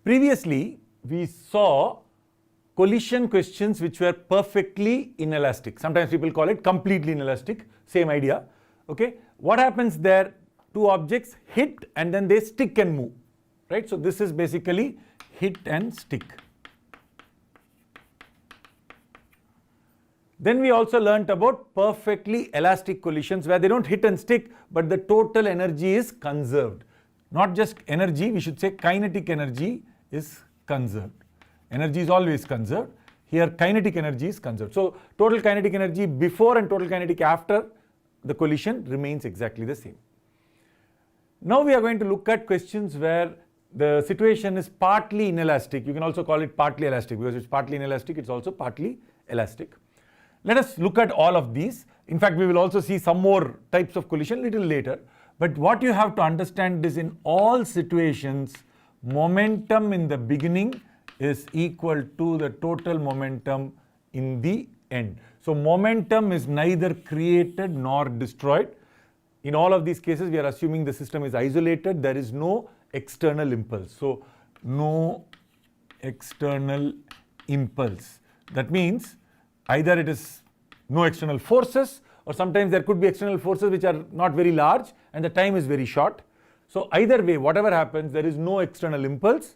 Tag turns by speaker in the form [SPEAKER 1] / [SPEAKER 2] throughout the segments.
[SPEAKER 1] Previously, we saw collision questions which were perfectly inelastic. Sometimes people call it completely inelastic, same idea. Okay, what happens there? Two objects hit and then they stick and move, right? So this is basically hit and stick. Then we also learnt about perfectly elastic collisions where they don't hit and stick, but the total energy is conserved. Not just energy, we should say kinetic energy is conserved. Energy is always conserved. Here kinetic energy is conserved. So total kinetic energy before and total kinetic after the collision remains exactly the same. Now we are going to look at questions where the situation is partly inelastic. You can also call it partly elastic because it's partly inelastic, it's also partly elastic. Let us look at all of these. In fact, we will also see some more types of collision little later. But what you have to understand is in all situations, momentum in the beginning is equal to the total momentum in the end. So momentum is neither created nor destroyed. In all of these cases, we are assuming the system is isolated. There is no external impulse. So no external impulse. That means either it is no external forces, or sometimes there could be external forces which are not very large and the time is very short. So either way, whatever happens, there is no external impulse.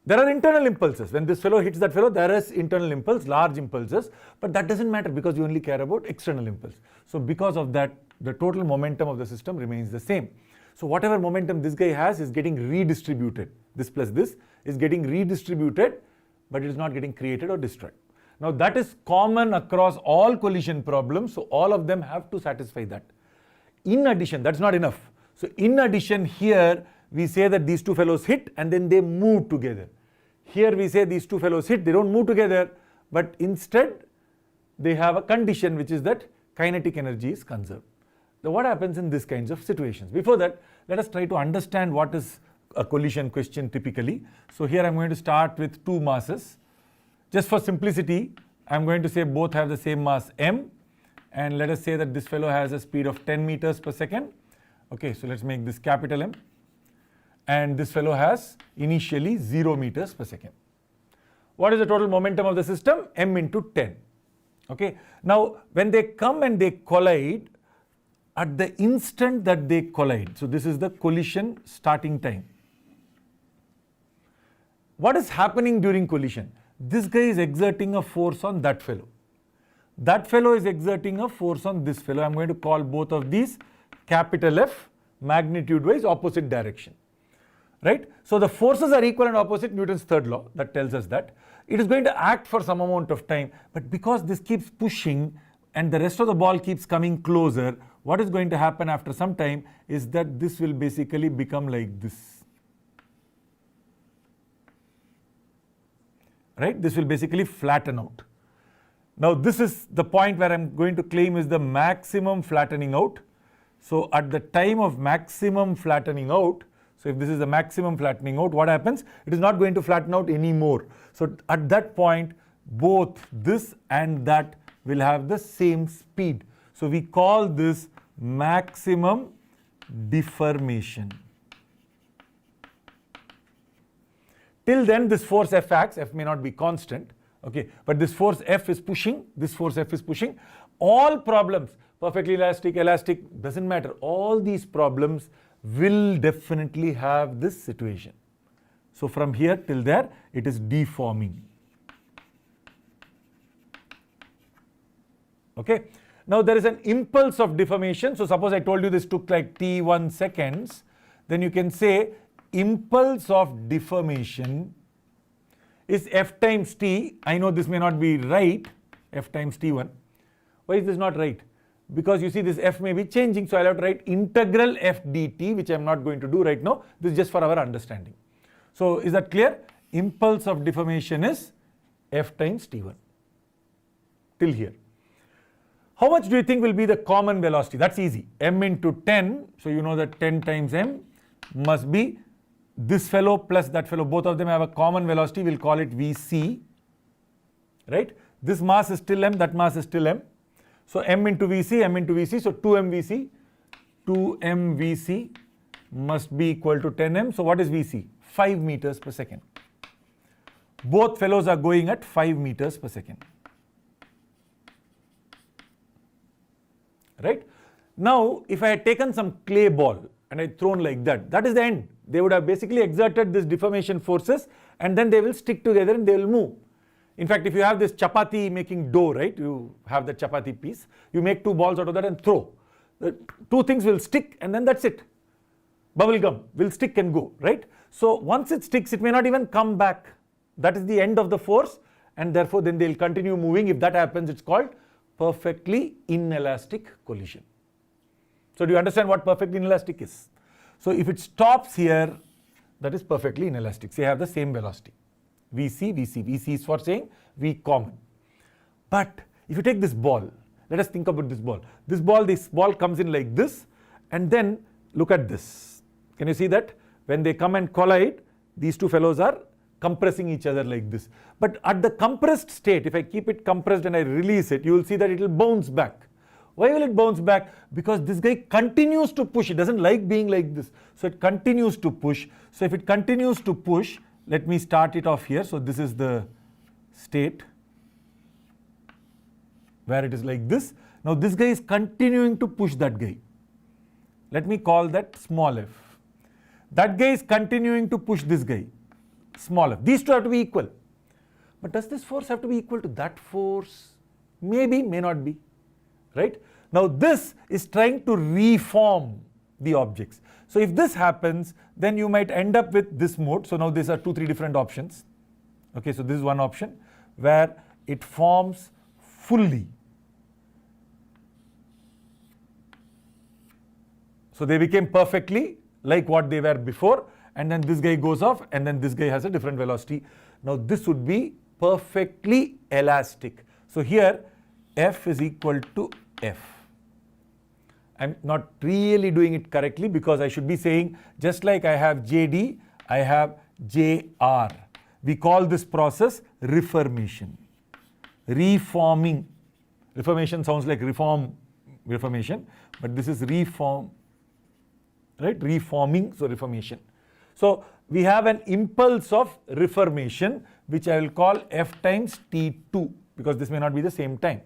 [SPEAKER 1] There are internal impulses. When this fellow hits that fellow, there is internal impulse, large impulses, but that doesn't matter because you only care about external impulse. So because of that, the total momentum of the system remains the same. So whatever momentum this guy has is getting redistributed. This plus this is getting redistributed, but it is not getting created or destroyed. Now that is common across all collision problems, so all of them have to satisfy that. In addition, that's not enough. So in addition, here we say that these two fellows hit and then they move together. Here we say these two fellows hit, they don't move together, but instead they have a condition which is that kinetic energy is conserved. Now what happens in these kinds of situations? Before that, let us try to understand what is a collision question typically. So here I'm going to start with two masses. Just for simplicity, I'm going to say both have the same mass m, and let us say that this fellow has a speed of 10 meters per second. Okay, so let's make this capital M. And this fellow has initially 0 meters per second. What is the total momentum of the system? M into 10. Okay, now when they come and they collide, at the instant that they collide, so this is the collision starting time. What is happening during collision? This guy is exerting a force on that fellow. That fellow is exerting a force on this fellow. I'm going to call both of these capital F, magnitude wise opposite direction. Right? So the forces are equal and opposite, Newton's third law, that tells us that. It is going to act for some amount of time, but because this keeps pushing and the rest of the ball keeps coming closer, what is going to happen after some time is that this will basically become like this. Right? This will basically flatten out. Now this is the point where I'm going to claim is the maximum flattening out. So at the time of maximum flattening out, so if this is the maximum flattening out, what happens? It is not going to flatten out anymore. So at that point, both this and that will have the same speed. So we call this maximum deformation. Till then, this force F acts. F may not be constant, okay, but this force F is pushing, this force F is pushing. All problems, perfectly elastic, elastic, doesn't matter. All these problems will definitely have this situation. So from here till there, it is deforming. Okay. Now there is an impulse of deformation. So suppose I told you this took like t1 seconds, then you can say impulse of deformation is F times t. I know this may not be right, F times t1. Why is this not right? Because you see this F may be changing, so I'll have to write integral F dt, which I'm not going to do right now. This is just for our understanding. So is that clear? Impulse of deformation is F times t1 till here. How much do you think will be the common velocity? That's easy. M into 10, so you know that 10 times m must be this fellow plus that fellow. Both of them have a common velocity. We'll call it Vc, right? This mass is still m, that mass is still m. So m into Vc, so 2 mvc must be equal to 10m. So what is Vc? 5 meters per second. Both fellows are going at 5 meters per second. Right? Now, if I had taken some clay ball and I had thrown like that, that is the end. They would have basically exerted this deformation forces and then they will stick together and they will move. In fact, if you have this chapati making dough, right? You have the chapati piece, you make 2 balls out of that and throw. The 2 things will stick and then that's it. Bubble gum will stick and go, right? So once it sticks, it may not even come back. That is the end of the force and therefore then they'll continue moving. If that happens, it's called perfectly inelastic collision. So do you understand what perfectly inelastic is? So if it stops here, that is perfectly inelastic. Say I have the same velocity. Vc, Vc. Vc is for saying V common. But if you take this ball, let us think about this ball. This ball comes in like this and then look at this. Can you see that? When they come and collide, these 2 fellows are compressing each other like this. But at the compressed state, if I keep it compressed and I release it, you will see that it will bounce back. Why will it bounce back? Because this guy continues to push. It doesn't like being like this. So it continues to push. So if it continues to push, let me start it off here. So this is the state where it is like this. Now this guy is continuing to push that guy. Let me call that small f. That guy is continuing to push this guy, small f. These 2 have to be equal. But does this force have to be equal to that force? Maybe, may not be. Right? Now this is trying to reform the objects. So if this happens, then you might end up with this mode. So now these are 2, 3 different options. Okay, so this is one option where it forms fully. So they became perfectly like what they were before, and then this guy goes off and then this guy has a different velocity. Now this would be perfectly elastic. So here F is equal to F. I'm not really doing it correctly because I should be saying just like I have JD, I have JR. We call this process reformation. Reforming. Reformation sounds like reformation, but this is reform, right? Reforming, so reformation. So we have an impulse of reformation, which I will call F times T2 because this may not be the same time.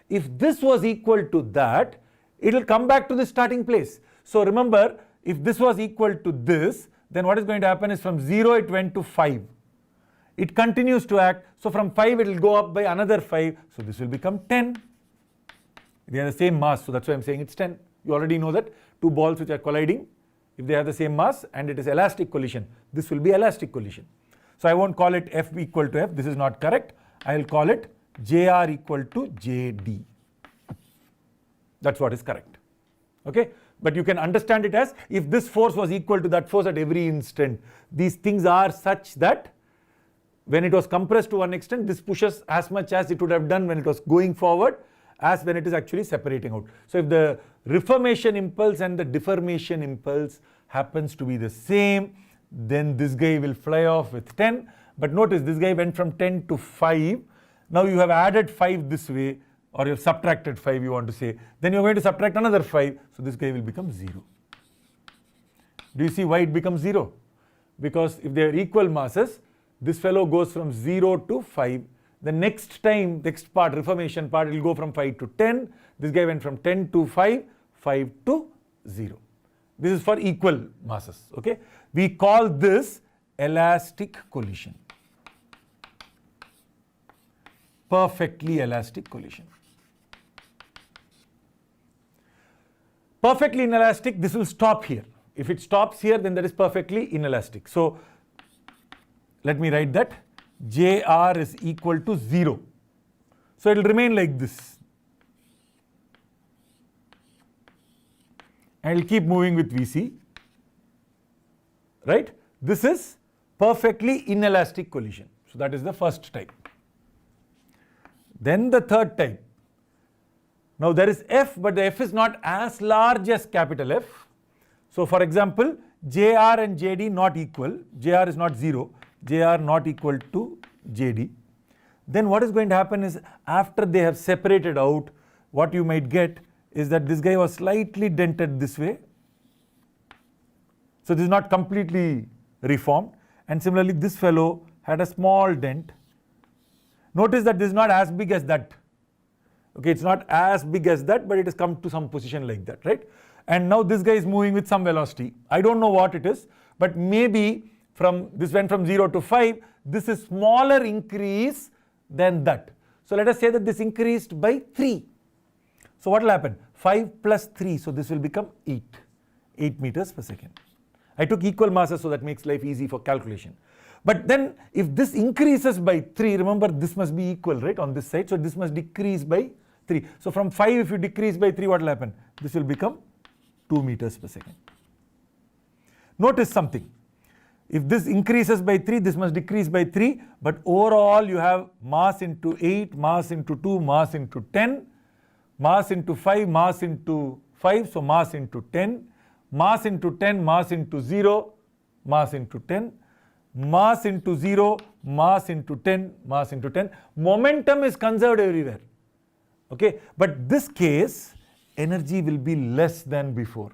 [SPEAKER 1] If this was equal to that, it will come back to the starting place. So remember, if this was equal to this, then what is going to happen is from 0 it went to 5. It continues to act. So from 5 it will go up by another 5. So this will become 10. They have the same mass, so that's why I'm saying it's 10. You already know that 2 balls which are colliding, if they have the same mass and it is elastic collision, this will be elastic collision. So I won't call it F equal to F. This is not correct. I will call it JR equal to JD. That's what is correct. Okay? But you can understand it as if this force was equal to that force at every instant. These things are such that when it was compressed to one extent, this pushes as much as it would have done when it was going forward as when it is actually separating out. So if the reformation impulse and the deformation impulse happens to be the same, then this guy will fly off with 10. But notice this guy went from 10 to 5. Now you have added 5 this way, or you have subtracted 5, you want to say. Then you are going to subtract another 5. So this guy will become 0. Do you see why it becomes 0? Because if they are equal masses, this fellow goes from 0 to 5. The next time, next part, reformation part, it will go from 5 to 10. This guy went from 10 to 5, 5 to 0. This is for equal masses. Okay? We call this elastic collision. Perfectly elastic collision. Perfectly inelastic, this will stop here. If it stops here, then that is perfectly inelastic. So let me write that. JR is equal to 0. So it will remain like this. And it will keep moving with VC. Right? This is perfectly inelastic collision. So that is the first type. Then the third type. Now there is F, but the F is not as large as capital F. So for example, JR and JD not equal. JR is not 0. JR not equal to JD. Then what is going to happen is after they have separated out, what you might get is that this guy was slightly dented this way. So this is not completely reformed. And similarly, this fellow had a small dent. Notice that this is not as big as that. Okay, it's not as big as that, but it has come to some position like that, right? And now this guy is moving with some velocity. I don't know what it is, but maybe this went from 0 to 5. This is smaller increase than that. So let us say that this increased by 3. So what will happen? 5 plus 3, so this will become 8 meters per second. I took equal masses, so that makes life easy for calculation. But then if this increases by 3, remember this must be equal, right, on this side. So this must decrease by 3. So from 5, if you decrease by 3, what will happen? This will become 2 meters per second. Notice something. If this increases by 3, this must decrease by 3. But overall, you have mass into 8, mass into 2, mass into 10, mass into 5, mass into 5, so mass into 10, mass into 10, mass into 0, mass into 10, mass into 0, mass into 10, mass into 10. Momentum is conserved everywhere. Okay, but this case, energy will be less than before.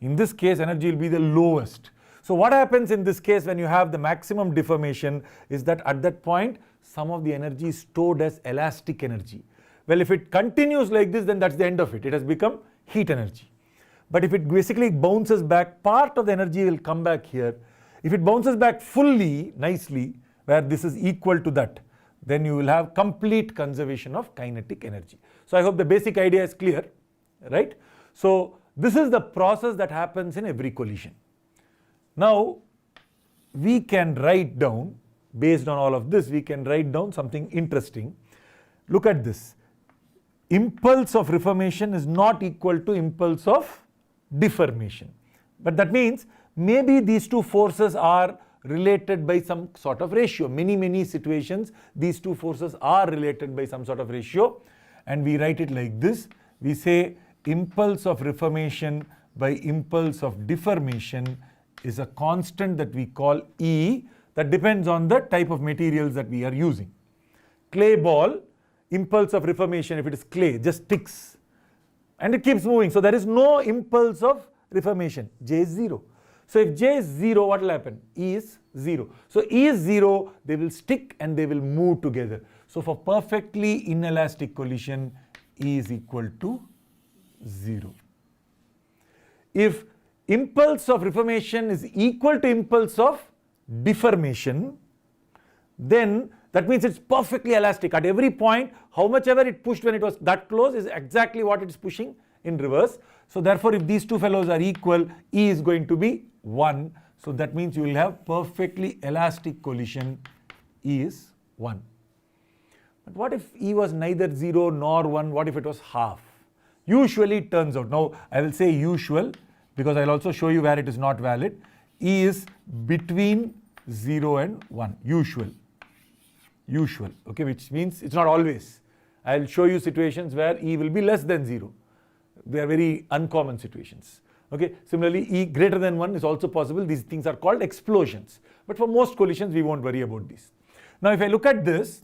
[SPEAKER 1] In this case, energy will be the lowest. So what happens in this case when you have the maximum deformation is that at that point, some of the energy is stored as elastic energy. Well, if it continues like this, then that's the end of it. It has become heat energy. But if it basically bounces back, part of the energy will come back here. If it bounces back fully, nicely, where this is equal to that, then you will have complete conservation of kinetic energy. So I hope the basic idea is clear, right? So this is the process that happens in every collision. Now, we can write down, based on all of this, we can write down something interesting. Look at this. Impulse of reformation is not equal to impulse of deformation. But that means maybe these two forces are related by some sort of ratio. Many situations, these two forces are related by some sort of ratio. And we write it like this. We say impulse of reformation by impulse of deformation is a constant that we call E, that depends on the type of materials that we are using. Clay ball, impulse of reformation, if it is clay, just sticks and it keeps moving. So there is no impulse of reformation. J is 0. So if J is 0, what will happen? E is 0. So E is 0, they will stick and they will move together. So for perfectly inelastic collision, E is equal to 0. If impulse of reformation is equal to impulse of deformation, then that means it's perfectly elastic. At every point, how much ever it pushed when it was that close is exactly what it is pushing in reverse. So therefore, if these two fellows are equal, E is going to be 1. So that means you will have perfectly elastic collision. E is 1. But what if E was neither 0 nor 1? What if it was half? Usually it turns out. Now I will say usual, because I'll also show you where it is not valid. E is between 0 and 1, usual, okay, which means it's not always. I'll show you situations where E will be less than 0. They are very uncommon situations. Okay, similarly, E greater than 1 is also possible. These things are called explosions. But for most collisions, we won't worry about this. Now, if I look at this,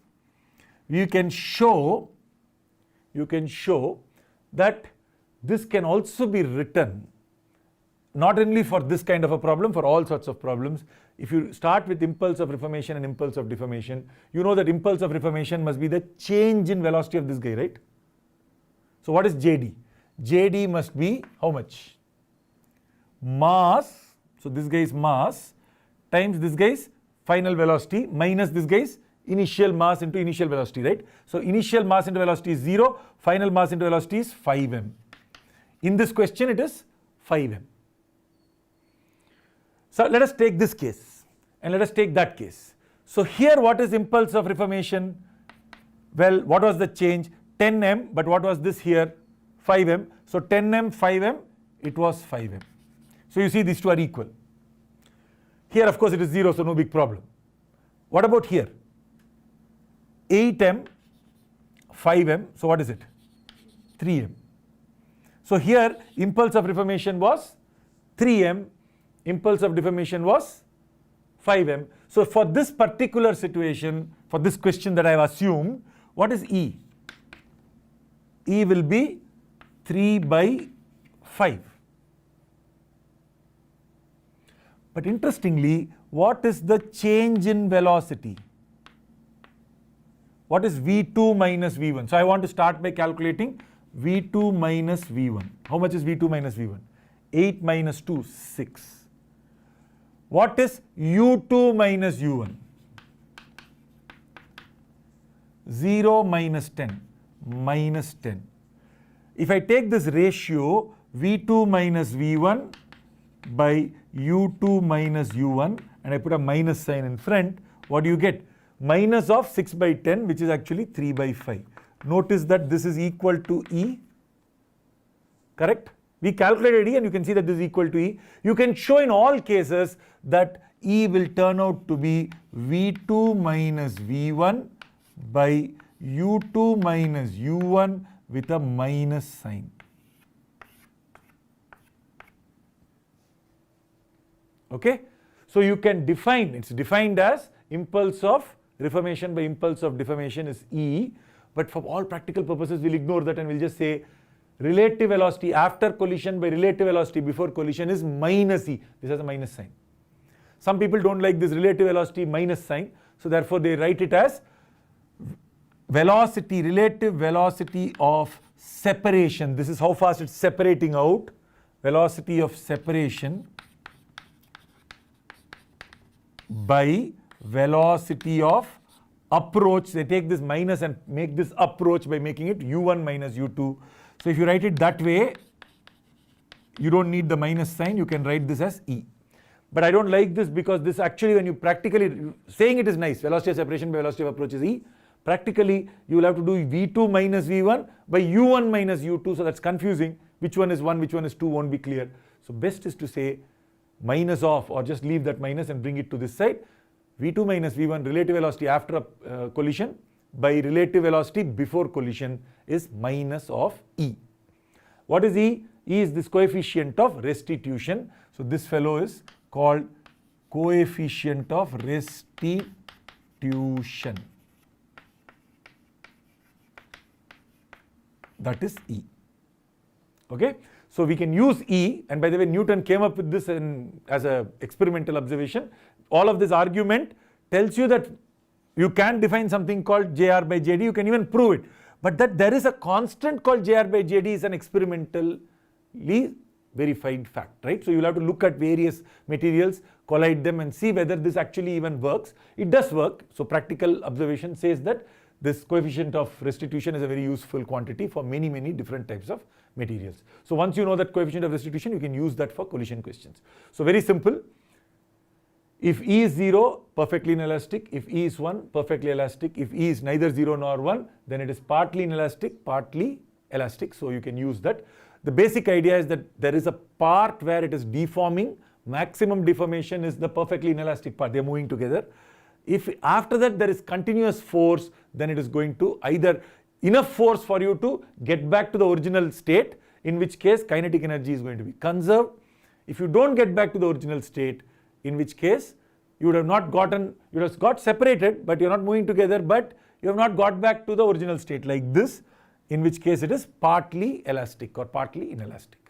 [SPEAKER 1] you can show that this can also be written not only for this kind of a problem, for all sorts of problems. If you start with impulse of reformation and impulse of deformation, you know that impulse of reformation must be the change in velocity of this guy, right? So what is JD? JD must be how much? Mass, so this guy's mass, times this guy's final velocity, minus this guy's initial mass into initial velocity, right? So initial mass into velocity is 0, final mass into velocity is 5m. In this question, it is 5m. So let us take this case and let us take that case. So here what is impulse of reformation? Well, what was the change? 10m, but what was this here? 5m. So 10m, 5m, it was 5m. So you see these two are equal. Here of course it is 0, so no big problem. What about here? 8m, 5m, so what is it? 3m. So here impulse of reformation was 3m, impulse of deformation was 5m. So for this particular situation, for this question that I have assumed, what is E? E will be 3 by 5. But interestingly, what is the change in velocity? What is V2 minus V1? So I want to start by calculating V2 minus V1. How much is V2 minus V1? 8 minus 2, 6. What is U2 minus U1? 0 minus 10, minus 10. If I take this ratio, V2 minus V1 by U2 minus U1, and I put a minus sign in front, what do you get? Minus of 6 by 10, which is actually 3 by 5. Notice that this is equal to E, correct? We calculated E and you can see that this is equal to E. You can show in all cases that E will turn out to be V2 minus V1 by U2 minus U1 with a minus sign. Okay? So you can define, it's defined as impulse of reformation by impulse of deformation is E, but for all practical purposes we'll ignore that and we'll just say relative velocity after collision by relative velocity before collision is minus E. This has a minus sign. Some people don't like this relative velocity minus sign, so therefore they write it as velocity, relative velocity of separation. This is how fast it's separating out. Velocity of separation by velocity of approach. They take this minus and make this approach by making it U1 minus U2. So if you write it that way, you don't need the minus sign, you can write this as E. But I don't like this because this actually, when you practically, saying it is nice, velocity of separation by velocity of approach is E. Practically, you will have to do V2 minus V1 by U1 minus U2, so that's confusing. Which one is 1, which one is 2 won't be clear. So best is to say minus of, or just leave that minus and bring it to this side. V2 minus V1 relative velocity after a collision by relative velocity before collision is minus of E. What is E? E is this coefficient of restitution. So this fellow is called coefficient of restitution. That is E. Okay? So we can use E, and by the way, Newton came up with this as an experimental observation. All of this argument tells you that you can define something called JR by JD, you can even prove it. But that there is a constant called JR by JD is an experimentally verified fact, right? So you'll have to look at various materials, collide them and see whether this actually even works. It does work. So practical observation says that this coefficient of restitution is a very useful quantity for many, many different types of materials. So once you know that coefficient of restitution, you can use that for collision questions. So very simple. If E is 0, perfectly inelastic. If E is 1, perfectly elastic. If E is neither 0 nor 1, then it is partly inelastic, partly elastic. So you can use that. The basic idea is that there is a part where it is deforming. Maximum deformation is the perfectly inelastic part. They are moving together. If after that there is continuous force, then it is going to either enough force for you to get back to the original state, in which case kinetic energy is going to be conserved. If you don't get back to the original state, in which case you would have not gotten, you would have got separated, but you're not moving together, but you have not got back to the original state like this, in which case it is partly elastic or partly inelastic.